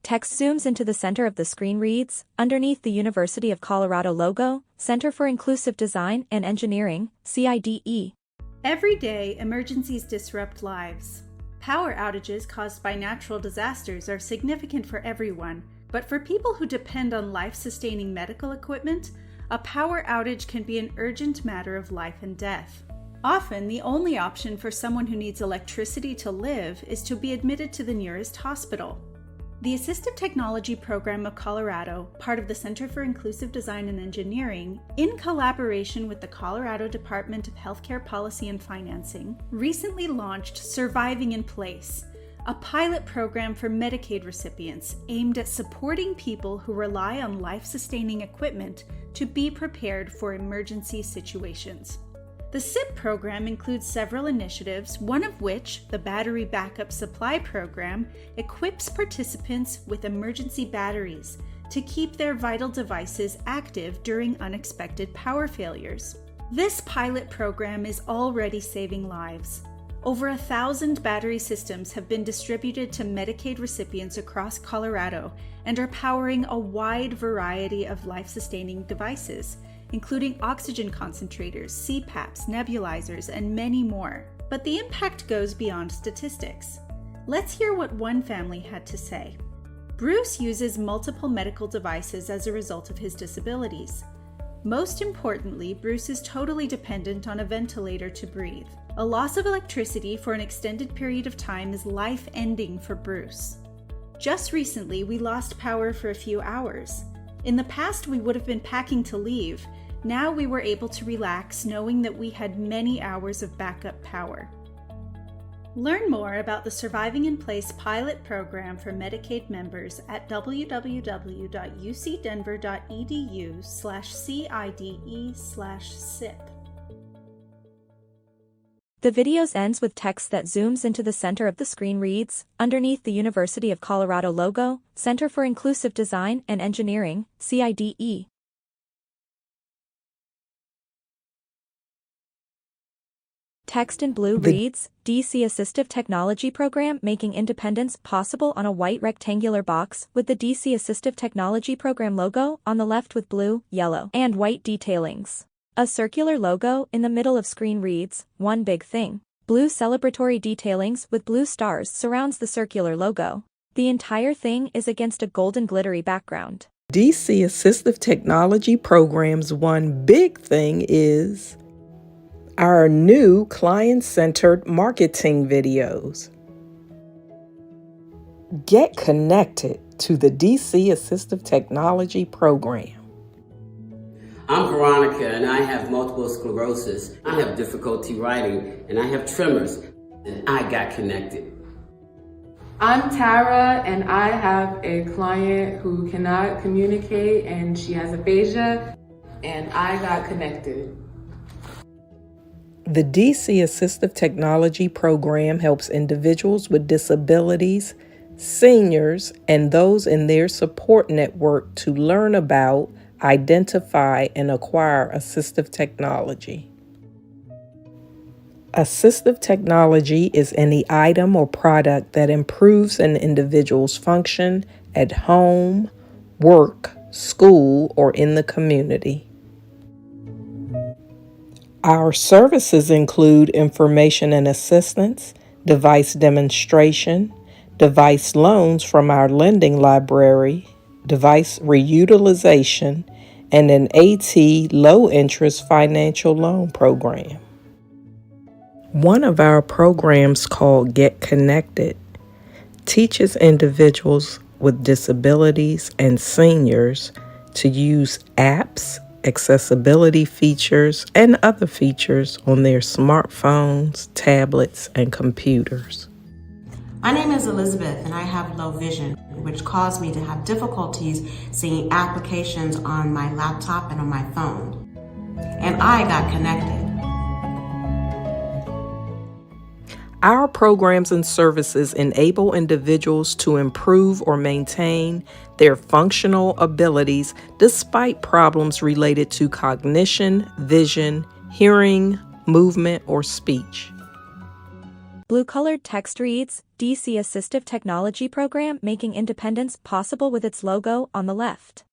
Text zooms into the center of the screen reads, underneath the University of Colorado logo, Center for Inclusive Design and Engineering, CIDE. Every day, emergencies disrupt lives. Power outages caused by natural disasters are significant for everyone, but for people who depend on life-sustaining medical equipment, a power outage can be an urgent matter of life and death. Often, the only option for someone who needs electricity to live is to be admitted to the nearest hospital. The Assistive Technology Program of Colorado, part of the Center for Inclusive Design and Engineering, in collaboration with the Colorado Department of Healthcare Policy and Financing, recently launched Surviving in Place, a pilot program for Medicaid recipients aimed at supporting people who rely on life-sustaining equipment to be prepared for emergency situations. The SIP program includes several initiatives, one of which, the Battery Backup Supply Program, equips participants with emergency batteries to keep their vital devices active during unexpected power failures. This pilot program is already saving lives. Over 1,000 battery systems have been distributed to Medicaid recipients across Colorado and are powering a wide variety of life-sustaining devices, including oxygen concentrators, CPAPs, nebulizers, and many more. But the impact goes beyond statistics. Let's hear what one family had to say. Bruce uses multiple medical devices as a result of his disabilities. Most importantly, Bruce is totally dependent on a ventilator to breathe. A loss of electricity for an extended period of time is life-ending for Bruce. Just recently, we lost power for a few hours. In the past, we would have been packing to leave. Now we were able to relax knowing that we had many hours of backup power. Learn more about the Surviving in Place pilot program for Medicaid members at www.ucdenver.edu/CIDE/SIP. The video ends with text that zooms into the center of the screen reads, underneath the University of Colorado logo, Center for Inclusive Design and Engineering, CIDE. Text in blue reads, DC Assistive Technology Program Making Independence Possible on a white rectangular box with the DC Assistive Technology Program logo on the left with blue, yellow, and white detailings. A circular logo in the middle of screen reads, One Big Thing. Blue celebratory detailings with blue stars surrounds the circular logo. The entire thing is against a golden glittery background. DC Assistive Technology Program's one big thing is our new client-centered marketing videos. Get connected to the DC Assistive Technology Program. I'm Veronica, and I have multiple sclerosis. I have difficulty writing, and I have tremors, and I got connected. I'm Tara, and I have a client who cannot communicate, and she has aphasia, and I got connected. The DC Assistive Technology Program helps individuals with disabilities, seniors, and those in their support network to learn about, identify, and acquire assistive technology. Assistive technology is any item or product that improves an individual's function at home, work, school, or in the community. Our services include information and assistance, device demonstration, device loans from our lending library, device reutilization, and an AT low-interest financial loan program. One of our programs called Get Connected teaches individuals with disabilities and seniors to use apps, accessibility features, and other features on their smartphones, tablets, and computers. My name is Elizabeth, and I have low vision, which caused me to have difficulties seeing applications on my laptop and on my phone. And I got connected. Our programs and services enable individuals to improve or maintain their functional abilities despite problems related to cognition, vision, hearing, movement, or speech. Blue-colored text reads, DC Assistive Technology Program making independence possible with its logo on the left.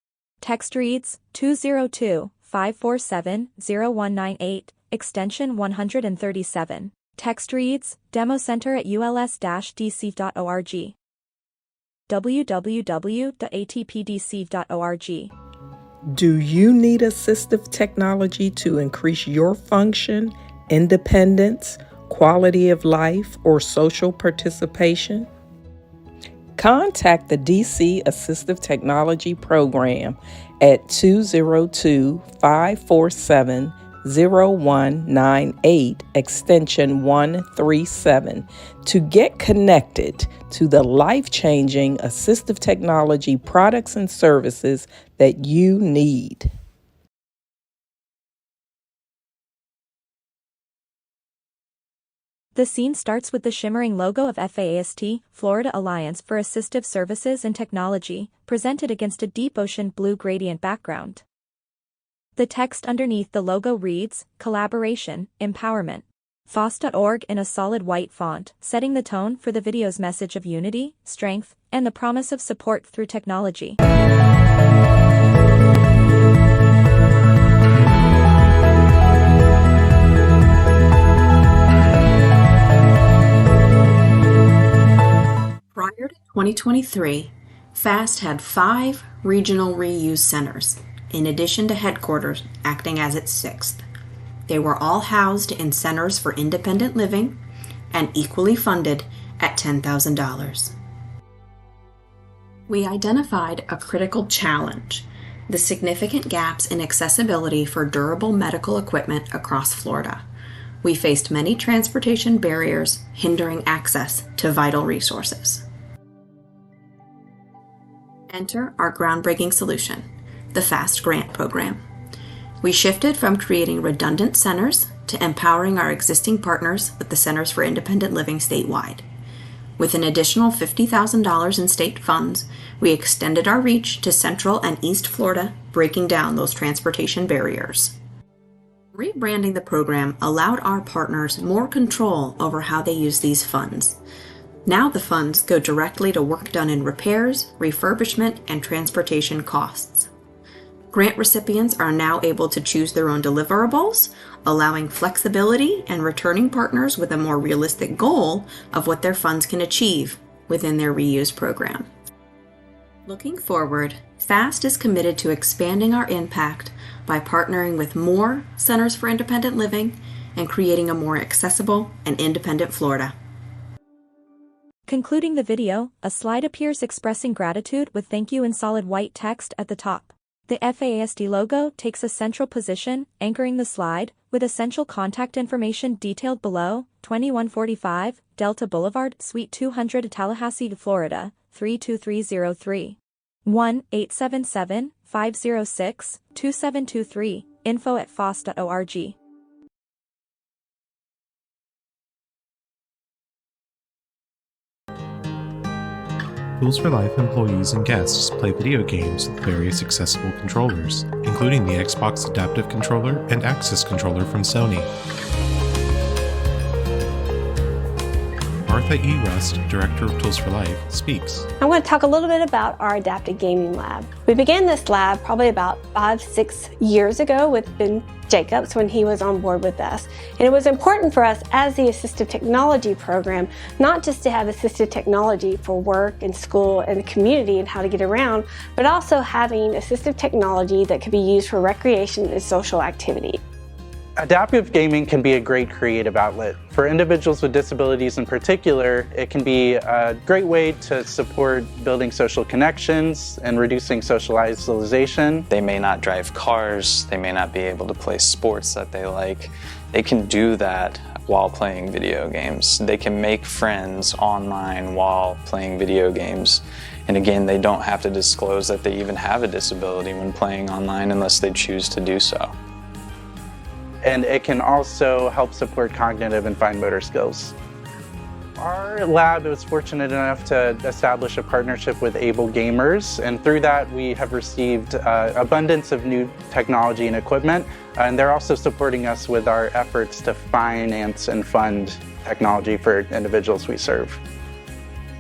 Text reads 202-547-0198, extension 137. Text reads Demo Center at uls-dc.org. www.atpdc.org. Do you need assistive technology to increase your function, independence, quality of life, or social participation? Contact the DC Assistive Technology Program at 202-547-0198, extension 137, to get connected to the life-changing assistive technology products and services that you need. The scene starts with the shimmering logo of FAST, Florida Alliance for Assistive Services and Technology, presented against a deep ocean blue gradient background. The text underneath the logo reads, Collaboration, Empowerment. FAST.org in a solid white font, setting the tone for the video's message of unity, strength, and the promise of support through technology. Prior to 2023, FAST had 5 regional reuse centers, in addition to headquarters acting as its 6th. They were all housed in centers for independent living and equally funded at $10,000. We identified a critical challenge: the significant gaps in accessibility for durable medical equipment across Florida. We faced many transportation barriers hindering access to vital resources. Enter our groundbreaking solution, the FAST Grant Program. We shifted from creating redundant centers to empowering our existing partners with the Centers for Independent Living statewide. With an additional $50,000 in state funds, we extended our reach to Central and East Florida, breaking down those transportation barriers. Rebranding the program allowed our partners more control over how they use these funds. Now the funds go directly to work done in repairs, refurbishment, and transportation costs. Grant recipients are now able to choose their own deliverables, allowing flexibility and returning partners with a more realistic goal of what their funds can achieve within their reuse program. Looking forward, FAST is committed to expanding our impact by partnering with more Centers for Independent Living and creating a more accessible and independent Florida. Concluding the video, a slide appears expressing gratitude with thank you in solid white text at the top. The FAST logo takes a central position, anchoring the slide, with essential contact information detailed below: 2145 Delta Boulevard, Suite 200, Tallahassee, Florida, 32303. 1-877-506-2723, info@fast.org. Tools for Life employees and guests play video games with various accessible controllers, including the Xbox Adaptive Controller and Axis Controller from Sony. Martha E. Rust, Director of Tools for Life, speaks. I'm going to talk a little bit about our Adaptive Gaming Lab. We began this lab probably about 5-6 years ago with Ben Jacobs when he was on board with us. And it was important for us as the Assistive Technology Program, not just to have assistive technology for work and school and the community and how to get around, but also having assistive technology that could be used for recreation and social activity. Adaptive gaming can be a great creative outlet. For individuals with disabilities in particular, it can be a great way to support building social connections and reducing social isolation. They may not drive cars, they may not be able to play sports that they like. They can do that while playing video games. They can make friends online while playing video games. And again, they don't have to disclose that they even have a disability when playing online unless they choose to do so. And it can also help support cognitive and fine motor skills. Our lab was fortunate enough to establish a partnership with Able Gamers, and through that we have received abundance of new technology and equipment, and they're also supporting us with our efforts to finance and fund technology for individuals we serve.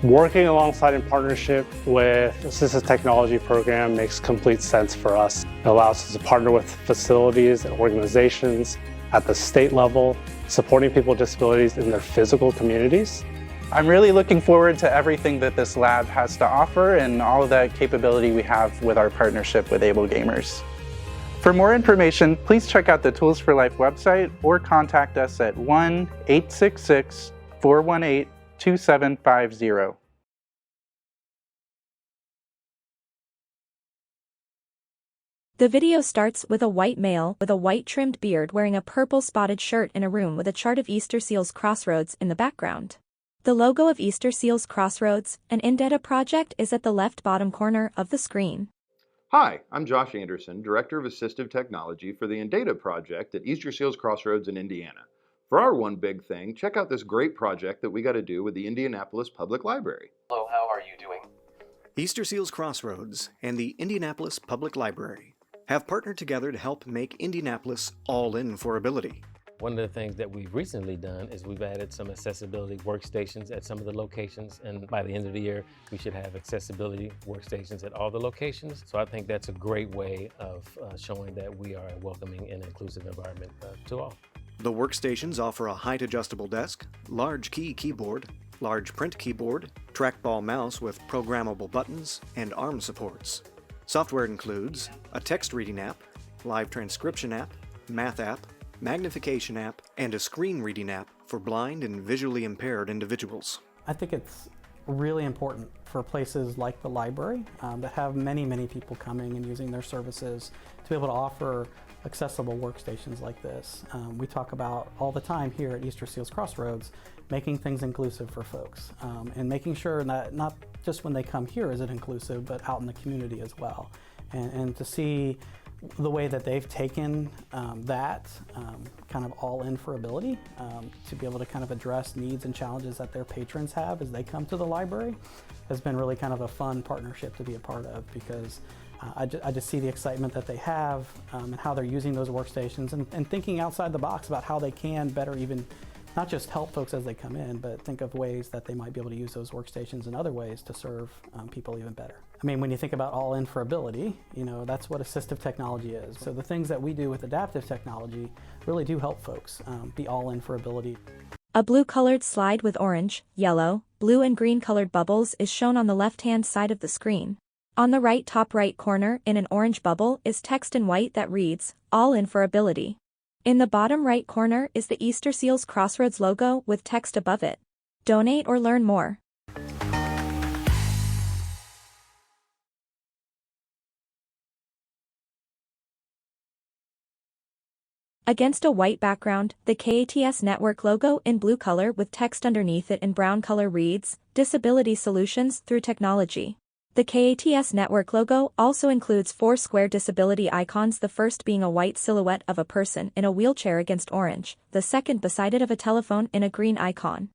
Working alongside in partnership with Assistive Technology Program makes complete sense for us. It allows us to partner with facilities and organizations at the state level, supporting people with disabilities in their physical communities. I'm really looking forward to everything that this lab has to offer and all of that capability we have with our partnership with Able Gamers. For more information, please check out the Tools for Life website or contact us at 1-866-418-2750. The video starts with a white male with a white trimmed beard wearing a purple spotted shirt in a room with a chart of Easter Seals Crossroads in the background. The logo of Easter Seals Crossroads, an Indata project, is at the left bottom corner of the screen. Hi, I'm Josh Anderson, Director of Assistive Technology for the Indata project at Easter Seals Crossroads in Indiana. For our one big thing, check out this great project that we got to do with the Indianapolis Public Library. Hello, how are you doing? Easter Seals Crossroads and the Indianapolis Public Library have partnered together to help make Indianapolis all in for ability. One of the things that we've recently done is we've added some accessibility workstations at some of the locations, and by the end of the year, we should have accessibility workstations at all the locations. So I think that's a great way of showing that we are a welcoming and inclusive environment to all. The workstations offer a height adjustable desk, large key keyboard, large print keyboard, trackball mouse with programmable buttons, and arm supports. Software includes a text reading app, live transcription app, math app, magnification app, and a screen reading app for blind and visually impaired individuals. I think it's really important for places like the library that have many people coming and using their services to be able to offer accessible workstations like this. We talk about all the time here at Easter Seals Crossroads making things inclusive for folks and making sure that not just when they come here is it inclusive, but out in the community as well. And to see the way that they've taken that kind of all in for ability to be able to kind of address needs and challenges that their patrons have as they come to the library has been really kind of a fun partnership to be a part of, because I just see the excitement that they have and how they're using those workstations and thinking outside the box about how they can better even not just help folks as they come in, but think of ways that they might be able to use those workstations in other ways to serve people even better. I mean, when you think about all in for ability, you know, that's what assistive technology is. So the things that we do with adaptive technology really do help folks be all in for ability. A blue-colored slide with orange, yellow, blue and green-colored bubbles is shown on the left-hand side of the screen. On the right top right corner in an orange bubble is text in white that reads, "All in for ability." In the bottom right corner is the Easter Seals Crossroads logo with text above it. Donate or learn more. Against a white background, the KATS Network logo in blue color with text underneath it in brown color reads, "Disability Solutions Through Technology." The KATS Network logo also includes 4 square disability icons, the first being a white silhouette of a person in a wheelchair against orange, the second beside it of a telephone in a green icon,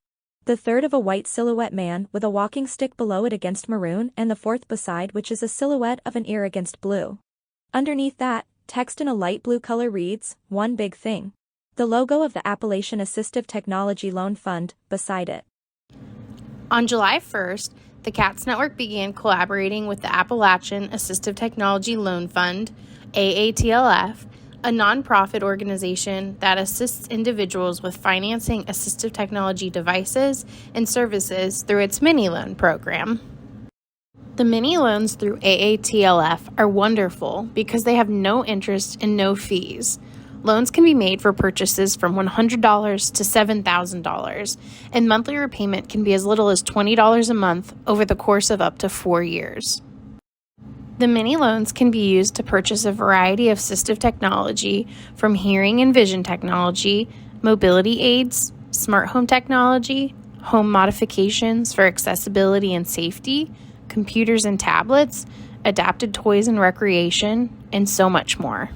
the third of a white silhouette man with a walking stick below it against maroon, and the fourth beside which is a silhouette of an ear against blue. Underneath that, text in a light blue color reads, "One Big Thing." The logo of the Appalachian Assistive Technology Loan Fund beside it. On July 1st, the CATS Network began collaborating with the Appalachian Assistive Technology Loan Fund, AATLF, a nonprofit organization that assists individuals with financing assistive technology devices and services through its mini loan program. The mini loans through AATLF are wonderful because they have no interest and no fees. Loans can be made for purchases from $100 to $7,000, and monthly repayment can be as little as $20 a month over the course of up to 4 years. The mini loans can be used to purchase a variety of assistive technology from hearing and vision technology, mobility aids, smart home technology, home modifications for accessibility and safety, computers and tablets, adapted toys and recreation, and so much more.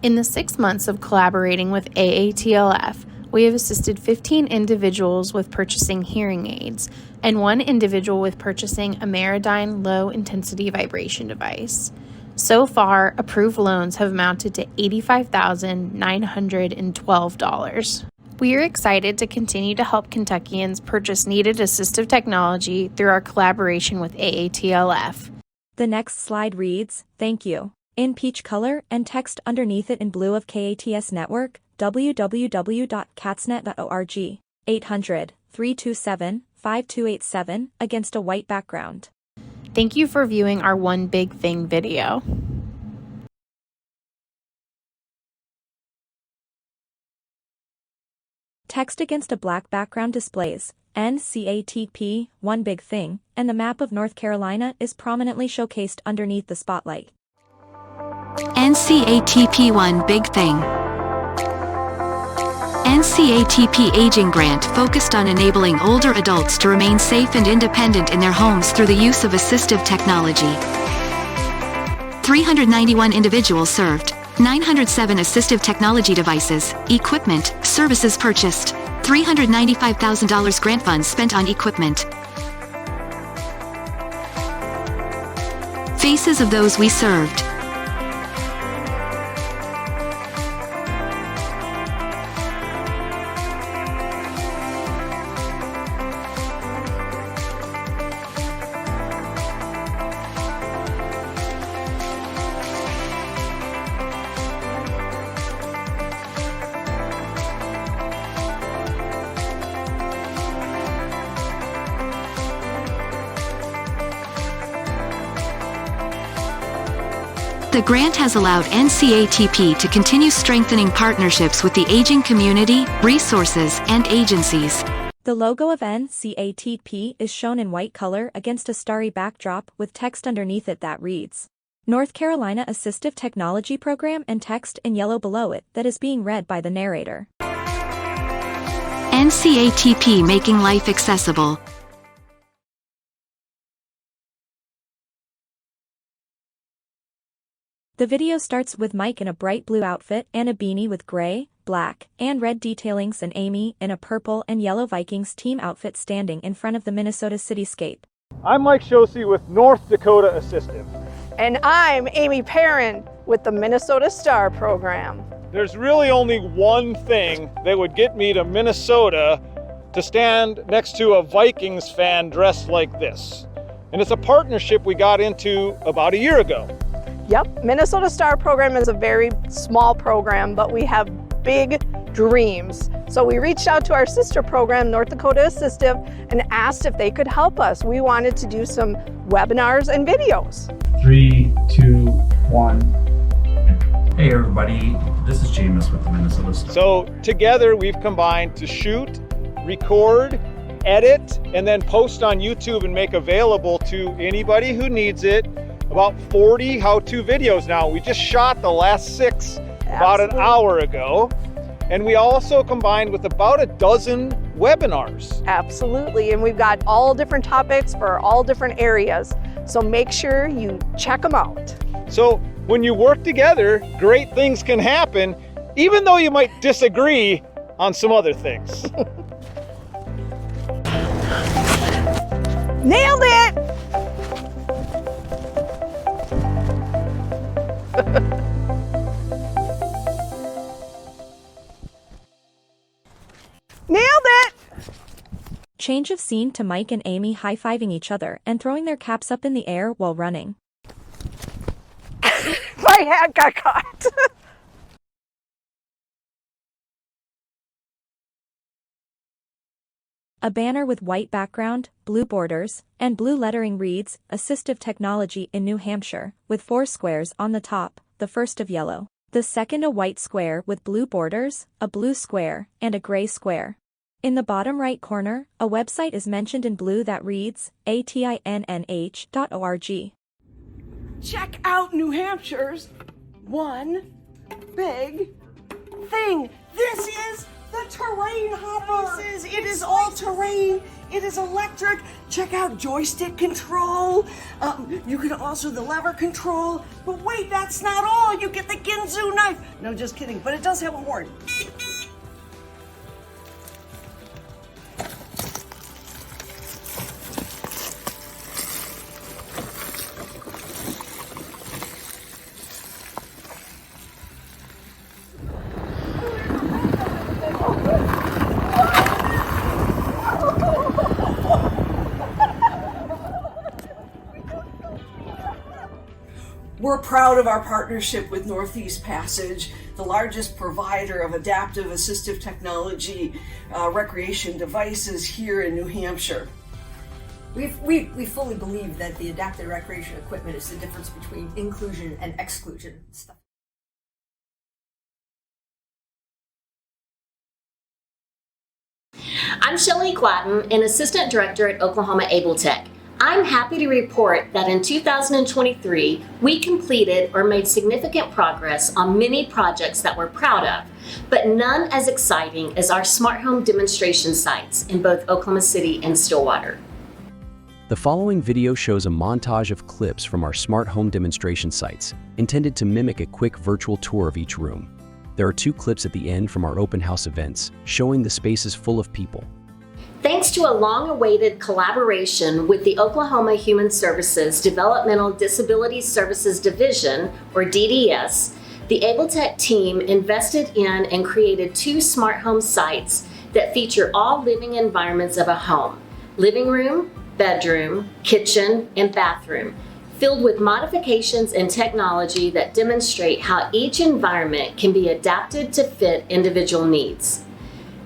In the 6 months of collaborating with AATLF, we have assisted 15 individuals with purchasing hearing aids and 1 individual with purchasing a Meradyne low-intensity vibration device. So far, approved loans have amounted to $85,912. We are excited to continue to help Kentuckians purchase needed assistive technology through our collaboration with AATLF. The next slide reads, "Thank you," in peach color and text underneath it in blue of KATS Network, www.catsnet.org, 800-327-5287, against a white background. Thank you for viewing our One Big Thing video. Text against a black background displays NCATP, One Big Thing, and the map of North Carolina is prominently showcased underneath the spotlight. NCATP One Big Thing. NCATP Aging Grant focused on enabling older adults to remain safe and independent in their homes through the use of assistive technology. 391 individuals served. 907 assistive technology devices, equipment, services purchased. $395,000 grant funds spent on equipment. Faces of those we served. The grant has allowed NCATP to continue strengthening partnerships with the aging community, resources, and agencies. The logo of NCATP is shown in white color against a starry backdrop with text underneath it that reads, North Carolina Assistive Technology Program, and text in yellow below it that is being read by the narrator. NCATP, making life accessible. The video starts with Mike in a bright blue outfit and a beanie with gray, black, and red detailings, and Amy in a purple and yellow Vikings team outfit standing in front of the Minnesota cityscape. I'm Mike Shosey with North Dakota Assistive. And I'm Amy Perrin with the Minnesota Star Program. There's really only one thing that would get me to Minnesota to stand next to a Vikings fan dressed like this. And it's a partnership we got into about a year ago. Yep, Minnesota Star Program is a very small program, but we have big dreams. So we reached out to our sister program, North Dakota Assistive, and asked if they could help us. We wanted to do some webinars and videos. 3, 2, 1. Hey everybody, this is Jameis with the Minnesota Star. So together we've combined to shoot, record, edit, and then post on YouTube and make available to anybody who needs it. About 40 how-to videos now. We just shot the last 6 about an hour ago. And we also combined with about a dozen webinars. Absolutely, and we've got all different topics for all different areas. So make sure you check them out. So when you work together, great things can happen, even though you might disagree on some other things. Nailed it! Nailed it! Change of scene to Mike and Amy high-fiving each other and throwing their caps up in the air while running. My hat got caught. A banner with white background, blue borders, and blue lettering reads, Assistive Technology in New Hampshire, with 4 squares on the top, the first of yellow, the second a white square with blue borders, a blue square, and a gray square. In the bottom right corner, a website is mentioned in blue that reads, ATINNH.org. Check out New Hampshire's One Big Thing. This is the terrain hopper. It is all terrain. It is electric. Check out joystick control. You can also the lever control. But wait, that's not all. You get the Ginsu knife. No, just kidding. But it does have a horn. proud of our partnership with Northeast Passage, the largest provider of adaptive assistive technology recreation devices here in New Hampshire. We fully believe that the adaptive recreation equipment is the difference between inclusion and exclusion stuff. I'm Shelley Quatten, an Assistant Director at Oklahoma Able Tech. I'm happy to report that in 2023, we completed or made significant progress on many projects that we're proud of, but none as exciting as our smart home demonstration sites in both Oklahoma City and Stillwater. The following video shows a montage of clips from our smart home demonstration sites, intended to mimic a quick virtual tour of each room. There are 2 clips at the end from our open house events, showing the spaces full of people. Thanks to a long-awaited collaboration with the Oklahoma Human Services Developmental Disability Services Division, or DDS, the Able Tech team invested in and created 2 smart home sites that feature all living environments of a home: living room, bedroom, kitchen, and bathroom, filled with modifications and technology that demonstrate how each environment can be adapted to fit individual needs.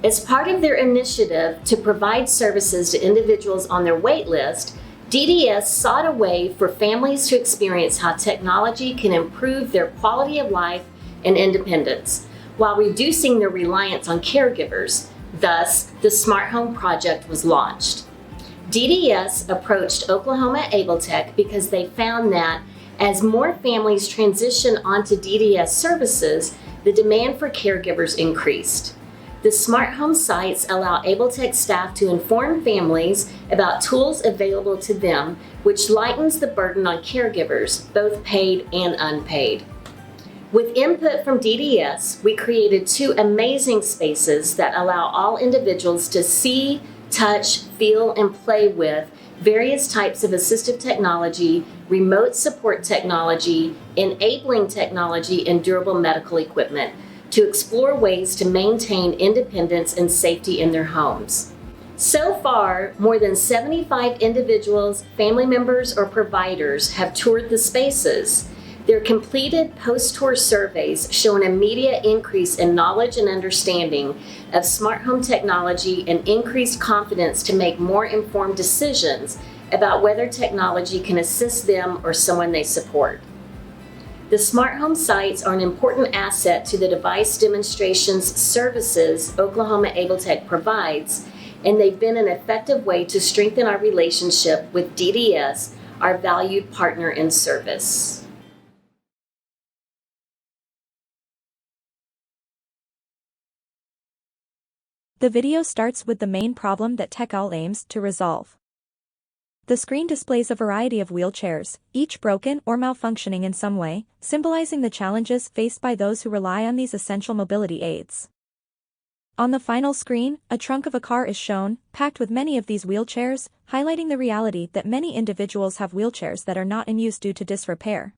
As part of their initiative to provide services to individuals on their wait list, DDS sought a way for families to experience how technology can improve their quality of life and independence, while reducing their reliance on caregivers. Thus, the Smart Home Project was launched. DDS approached Oklahoma Able Tech because they found that as more families transition onto DDS services, the demand for caregivers increased. The smart home sites allow Able Tech staff to inform families about tools available to them, which lightens the burden on caregivers, both paid and unpaid. With input from DDS, we created 2 amazing spaces that allow all individuals to see, touch, feel, and play with various types of assistive technology, remote support technology, enabling technology, and durable medical equipment, to explore ways to maintain independence and safety in their homes. So far, more than 75 individuals, family members, or providers have toured the spaces. Their completed post-tour surveys show an immediate increase in knowledge and understanding of smart home technology and increased confidence to make more informed decisions about whether technology can assist them or someone they support. The smart home sites are an important asset to the device demonstrations services Oklahoma Able Tech provides, and they've been an effective way to strengthen our relationship with DDS, our valued partner in service. The video starts with the main problem that TechOwl aims to resolve. The screen displays a variety of wheelchairs, each broken or malfunctioning in some way, symbolizing the challenges faced by those who rely on these essential mobility aids. On the final screen, a trunk of a car is shown, packed with many of these wheelchairs, highlighting the reality that many individuals have wheelchairs that are not in use due to disrepair.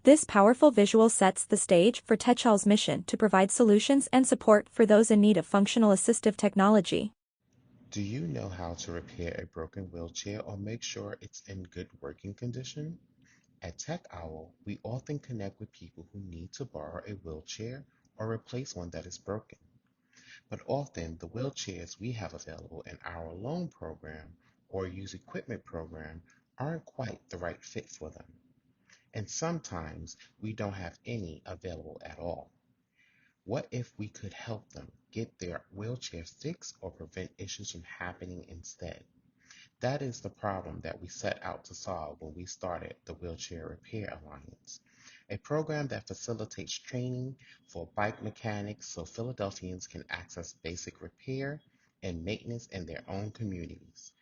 This powerful visual sets the stage for TechOwl's mission to provide solutions and support for those in need of functional assistive technology. Do you know how to repair a broken wheelchair or make sure it's in good working condition? At TechOwl, we often connect with people who need to borrow a wheelchair or replace one that is broken. But often, the wheelchairs we have available in our loan program or use equipment program aren't quite the right fit for them. And sometimes we don't have any available at all. What if we could help them get their wheelchair fixed or prevent issues from happening instead? That is the problem that we set out to solve when we started the Wheelchair Repair Alliance, a program that facilitates training for bike mechanics so Philadelphians can access basic repair and maintenance in their own communities.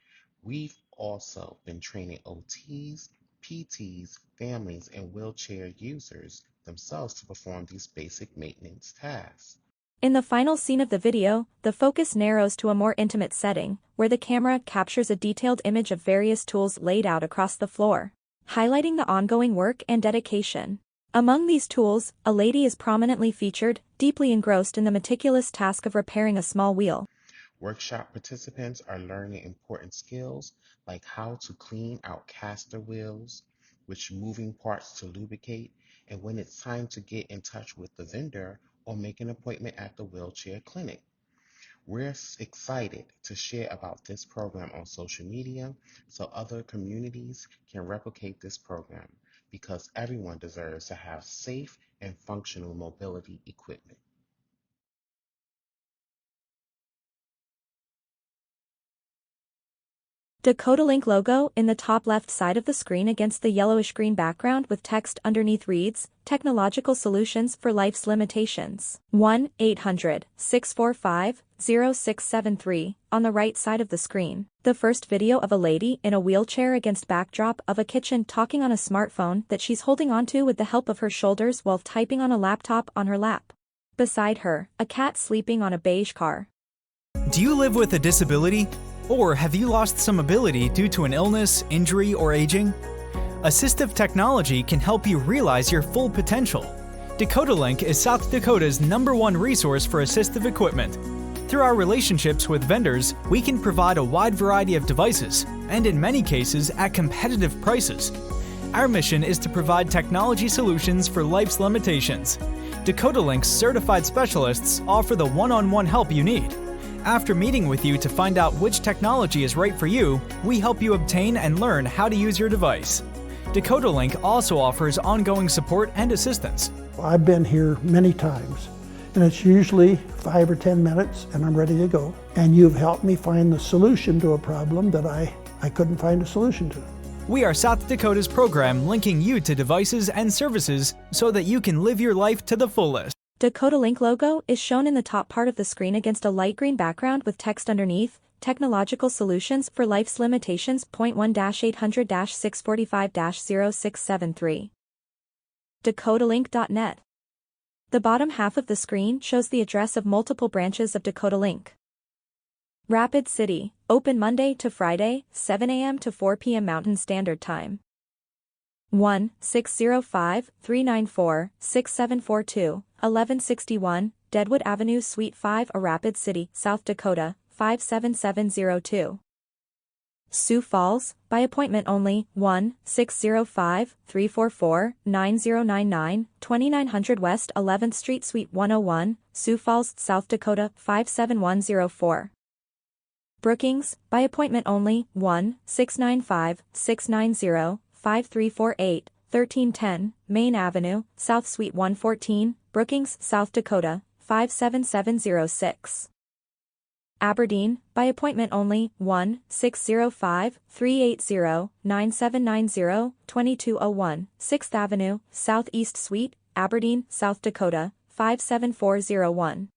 We've also been training OTs, PTs, families, and wheelchair users themselves to perform these basic maintenance tasks. In the final scene of the video, the focus narrows to a more intimate setting, where the camera captures a detailed image of various tools laid out across the floor, highlighting the ongoing work and dedication. Among these tools, a lady is prominently featured, deeply engrossed in the meticulous task of repairing a small wheel. Workshop participants are learning important skills like how to clean out caster wheels, which moving parts to lubricate, and when it's time to get in touch with the vendor or make an appointment at the wheelchair clinic. We're excited to share about this program on social media so other communities can replicate this program because everyone deserves to have safe and functional mobility equipment. Dakota Link logo in the top left side of the screen against the yellowish green background with text underneath reads, Technological Solutions for Life's Limitations. 1-800-645-0673 on the right side of the screen. The first video of a lady in a wheelchair against backdrop of a kitchen talking on a smartphone that she's holding onto with the help of her shoulders while typing on a laptop on her lap. Beside her, a cat sleeping on a beige car. Do you live with a disability? Or have you lost some ability due to an illness, injury, or aging? Assistive technology can help you realize your full potential. Dakota Link is South Dakota's #1 resource for assistive equipment. Through our relationships with vendors, we can provide a wide variety of devices, and in many cases at competitive prices. Our mission is to provide technology solutions for life's limitations. Dakota Link's certified specialists offer the one-on-one help you need. After meeting with you to find out which technology is right for you, we help you obtain and learn how to use your device. Dakota Link also offers ongoing support and assistance. I've been here many times, and it's usually 5 or 10 minutes and I'm ready to go. And you've helped me find the solution to a problem that I couldn't find a solution to. We are South Dakota's program linking you to devices and services so that you can live your life to the fullest. Dakota Link logo is shown in the top part of the screen against a light green background with text underneath, Technological Solutions for Life's Limitations. 1-800-645-0673. DakotaLink.net. The bottom half of the screen shows the address of multiple branches of Dakota Link. Rapid City, open Monday to Friday, 7 a.m. to 4 p.m. Mountain Standard Time. 1-605-394-6742, 1161, Deadwood Avenue, Suite 5, Rapid City, South Dakota, 57702. Sioux Falls, by appointment only, 1-605-344-9099, 2900 West 11th Street, Suite 101, Sioux Falls, South Dakota, 57104. Brookings, by appointment only, 1-695-690-5348, 1310, Main Avenue, South Suite 114, Brookings, South Dakota, 57706. Aberdeen, by appointment only, 1-605-380-9790, 2201, 6th Avenue, Southeast Suite, Aberdeen, South Dakota, 57401.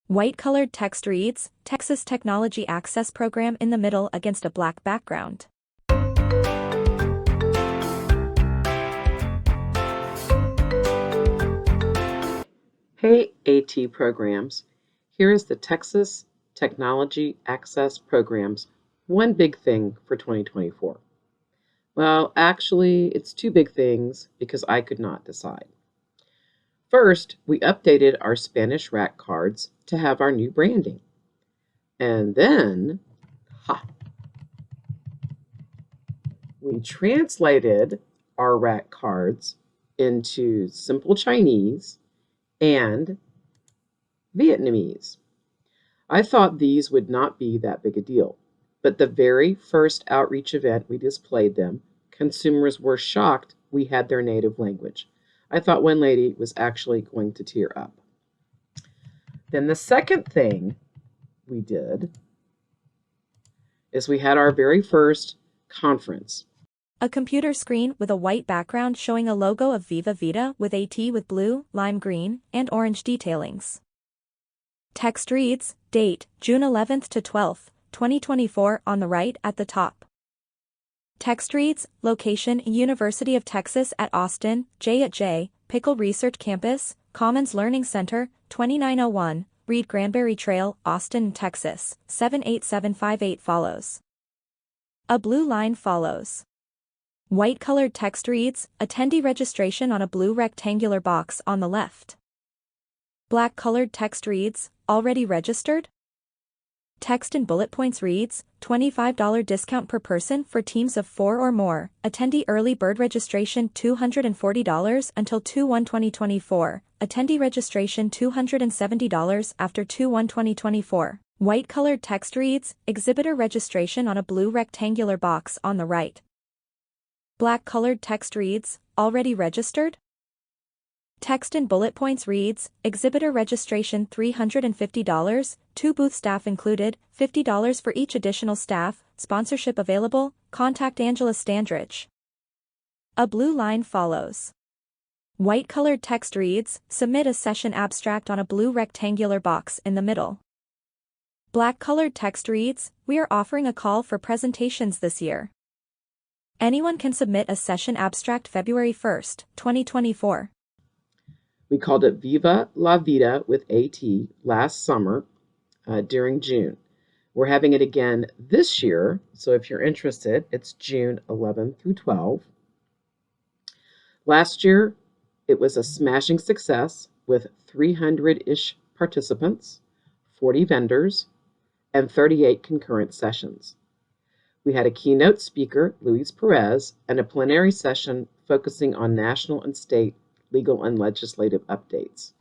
White-colored text reads, Texas Technology Access Program in the middle against a black background. Hey AT programs, here is the Texas Technology Access Program's one big thing for 2024. Well, actually, it's two big things because I could not decide. First, we updated our Spanish rack cards to have our new branding. And then, we translated our rack cards into Simple Chinese and Vietnamese. I thought these would not be that big a deal, but the very first outreach event we displayed them, consumers were shocked we had their native language. I thought one lady was actually going to tear up. Then the second thing we did is we had our very first conference. A computer screen with a white background showing a logo of Viva Vita with AT with blue, lime green, and orange detailings. Text reads, date, June 11th to 12th, 2024 on the right at the top. Text reads, location, University of Texas at Austin, J at J, Pickle Research Campus, Commons Learning Center, 2901, Reed Granberry Trail, Austin, Texas, 78758 follows. A blue line follows. White-colored text reads, attendee registration on a blue rectangular box on the left. Black-colored text reads, already registered? Text in bullet points reads, $25 discount per person for teams of 4 or more. Attendee early bird registration $240 until 2/1/2024. Attendee registration $270 after 2/1/2024. White colored text reads, exhibitor registration on a blue rectangular box on the right. Black colored text reads, already registered? Text in bullet points reads, exhibitor registration $350, 2 booth staff included, $50 for each additional staff, sponsorship available, contact Angela Standridge. A blue line follows. White colored text reads, submit a session abstract on a blue rectangular box in the middle. Black colored text reads, we are offering a call for presentations this year. Anyone can submit a session abstract February 1st, 2024. We called it Viva La Vida with AT last summer during June. We're having it again this year, so if you're interested, it's June 11 through 12. Last year, it was a smashing success with 300-ish participants, 40 vendors, and 38 concurrent sessions. We had a keynote speaker, Luis Perez, and a plenary session focusing on national and state legal and legislative updates.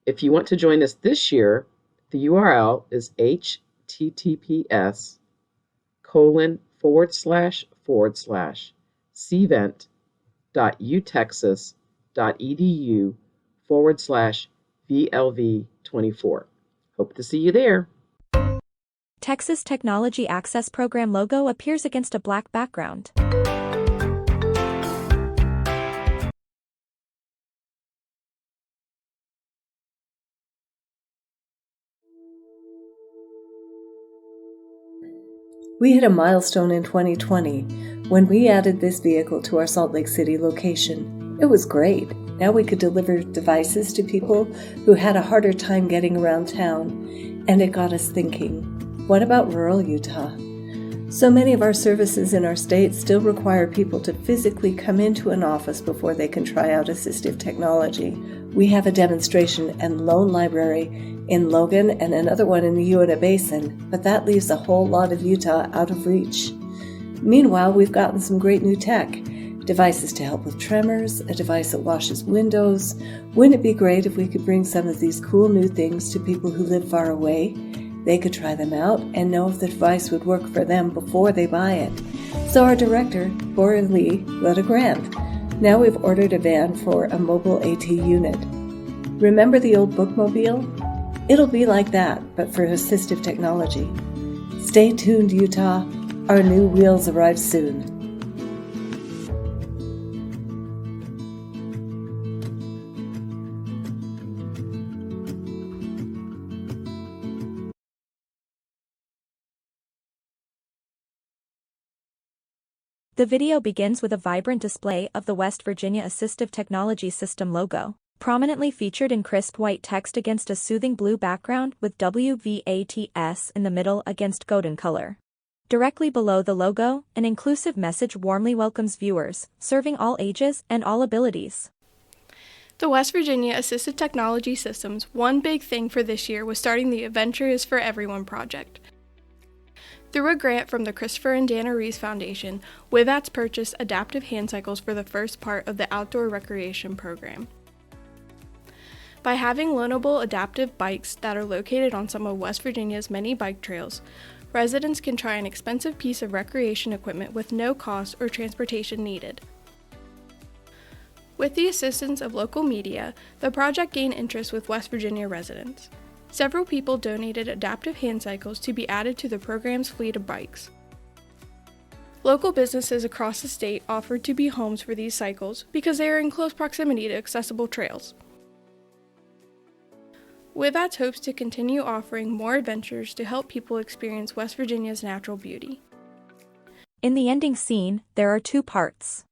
If you want to join us this year, the URL is https://cvent.utexas.edu/VLV24. Hope to see you there. Texas Technology Access Program logo appears against a black background. We hit a milestone in 2020 when we added this vehicle to our Salt Lake City location. It was great. Now we could deliver devices to people who had a harder time getting around town, and it got us thinking, what about rural Utah? So many of our services in our state still require people to physically come into an office before they can try out assistive technology. We have a demonstration and loan library in Logan and another one in the Uinta Basin, but that leaves a whole lot of Utah out of reach. Meanwhile, we've gotten some great new tech. Devices to help with tremors, a device that washes windows. Wouldn't it be great if we could bring some of these cool new things to people who live far away? They could try them out and know if the device would work for them before they buy it. So our director, Bora Lee, led a grant. Now we've ordered a van for a mobile AT unit. Remember the old bookmobile? It'll be like that, but for assistive technology. Stay tuned, Utah. Our new wheels arrive soon. The video begins with a vibrant display of the West Virginia Assistive Technology System logo, prominently featured in crisp white text against a soothing blue background with WVATS in the middle against golden color. Directly below the logo, an inclusive message warmly welcomes viewers, serving all ages and all abilities. The West Virginia Assistive Technology System's one big thing for this year was starting the Adventure is for Everyone project. Through a grant from the Christopher and Dana Rees Foundation, WVATS purchased adaptive hand cycles for the first part of the outdoor recreation program. By having loanable adaptive bikes that are located on some of West Virginia's many bike trails, residents can try an expensive piece of recreation equipment with no cost or transportation needed. With the assistance of local media, the project gained interest with West Virginia residents. Several people donated adaptive hand cycles to be added to the program's fleet of bikes. Local businesses across the state offered to be homes for these cycles because they are in close proximity to accessible trails. WVATS hopes to continue offering more adventures to help people experience West Virginia's natural beauty. In the ending scene, there are 2 parts.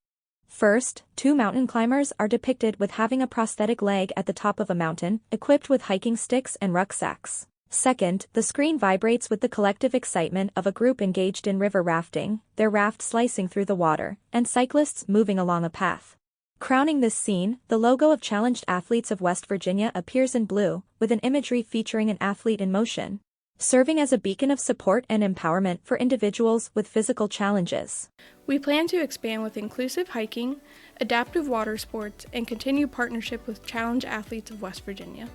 First, 2 mountain climbers are depicted with having a prosthetic leg at the top of a mountain, equipped with hiking sticks and rucksacks. Second, the screen vibrates with the collective excitement of a group engaged in river rafting, their raft slicing through the water, and cyclists moving along a path. Crowning this scene, the logo of Challenged Athletes of West Virginia appears in blue, with an imagery featuring an athlete in motion. serving as a beacon of support and empowerment for individuals with physical challenges. We plan to expand with inclusive hiking, adaptive water sports, and continue partnership with Challenge Athletes of West Virginia.